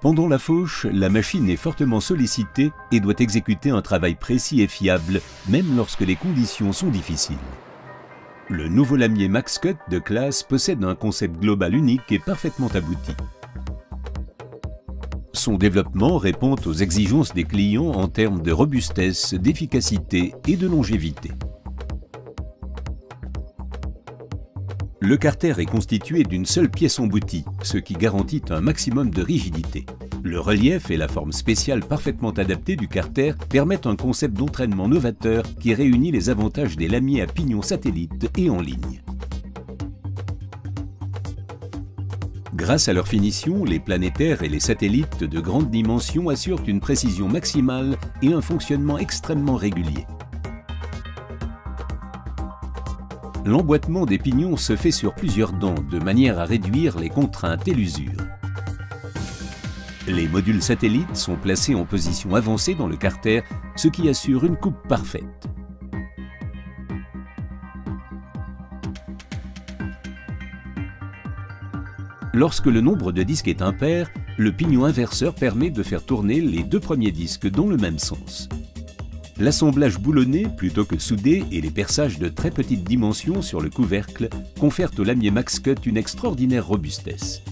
Pendant la fauche, la machine est fortement sollicitée et doit exécuter un travail précis et fiable, même lorsque les conditions sont difficiles. Le nouveau lamier MaxCut de classe possède un concept global unique et parfaitement abouti. Son développement répond aux exigences des clients en termes de robustesse, d'efficacité et de longévité. Le carter est constitué d'une seule pièce emboutie, ce qui garantit un maximum de rigidité. Le relief et la forme spéciale parfaitement adaptée du carter permettent un concept d'entraînement novateur qui réunit les avantages des lamiers à pignon satellite et en ligne. Grâce à leur finition, les planétaires et les satellites de grande dimension assurent une précision maximale et un fonctionnement extrêmement régulier. L'emboîtement des pignons se fait sur plusieurs dents, de manière à réduire les contraintes et l'usure. Les modules satellites sont placés en position avancée dans le carter, ce qui assure une coupe parfaite. Lorsque le nombre de disques est impair, le pignon inverseur permet de faire tourner les deux premiers disques dans le même sens. L'assemblage boulonné plutôt que soudé et les perçages de très petites dimensions sur le couvercle confèrent au lamier MaxCut une extraordinaire robustesse.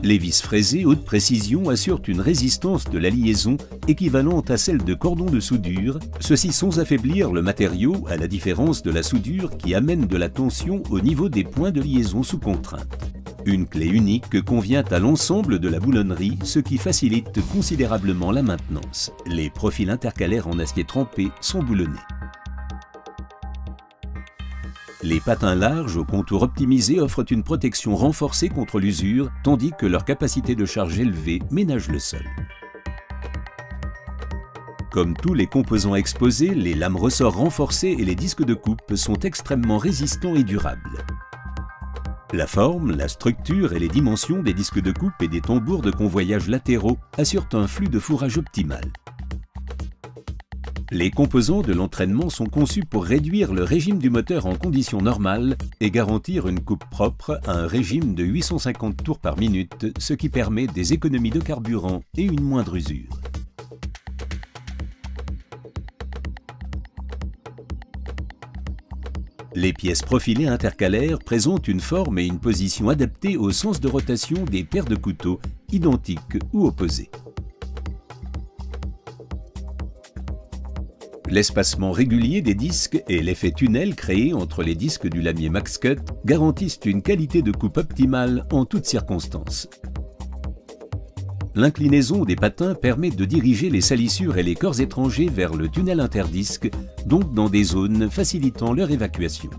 Les vis fraisées haute précision assurent une résistance de la liaison équivalente à celle de cordons de soudure, ceci sans affaiblir le matériau à la différence de la soudure qui amène de la tension au niveau des points de liaison sous contrainte. Une clé unique convient à l'ensemble de la boulonnerie, ce qui facilite considérablement la maintenance. Les profils intercalaires en acier trempé sont boulonnés. Les patins larges au contour optimisé offrent une protection renforcée contre l'usure, tandis que leur capacité de charge élevée ménage le sol. Comme tous les composants exposés, les lames ressorts renforcées et les disques de coupe sont extrêmement résistants et durables. La forme, la structure et les dimensions des disques de coupe et des tambours de convoyage latéraux assurent un flux de fourrage optimal. Les composants de l'entraînement sont conçus pour réduire le régime du moteur en conditions normales et garantir une coupe propre à un régime de 850 tours par minute, ce qui permet des économies de carburant et une moindre usure. Les pièces profilées intercalaires présentent une forme et une position adaptées au sens de rotation des paires de couteaux, identiques ou opposés. L'espacement régulier des disques et l'effet tunnel créé entre les disques du lamier MaxCut garantissent une qualité de coupe optimale en toutes circonstances. L'inclinaison des patins permet de diriger les salissures et les corps étrangers vers le tunnel interdisque, donc dans des zones facilitant leur évacuation.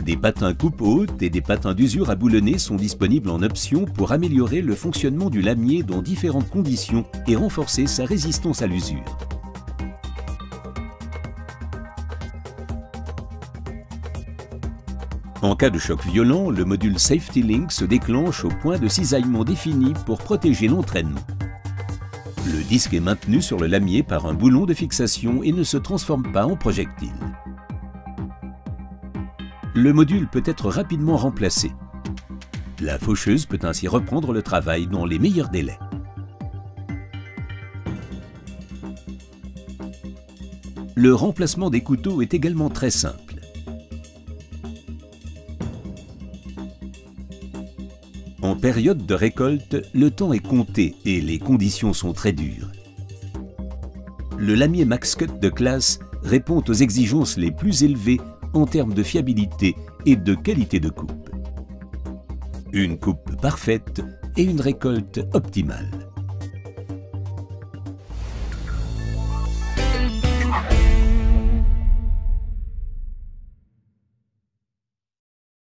Des patins coupe haute et des patins d'usure à boulonner sont disponibles en option pour améliorer le fonctionnement du lamier dans différentes conditions et renforcer sa résistance à l'usure. En cas de choc violent, le module Safety Link se déclenche au point de cisaillement défini pour protéger l'entraînement. Le disque est maintenu sur le lamier par un boulon de fixation et ne se transforme pas en projectile. Le module peut être rapidement remplacé. La faucheuse peut ainsi reprendre le travail dans les meilleurs délais. Le remplacement des couteaux est également très simple. En période de récolte, le temps est compté et les conditions sont très dures. Le lamier MaxCut de classe répond aux exigences les plus élevées en termes de fiabilité et de qualité de coupe. Une coupe parfaite et une récolte optimale.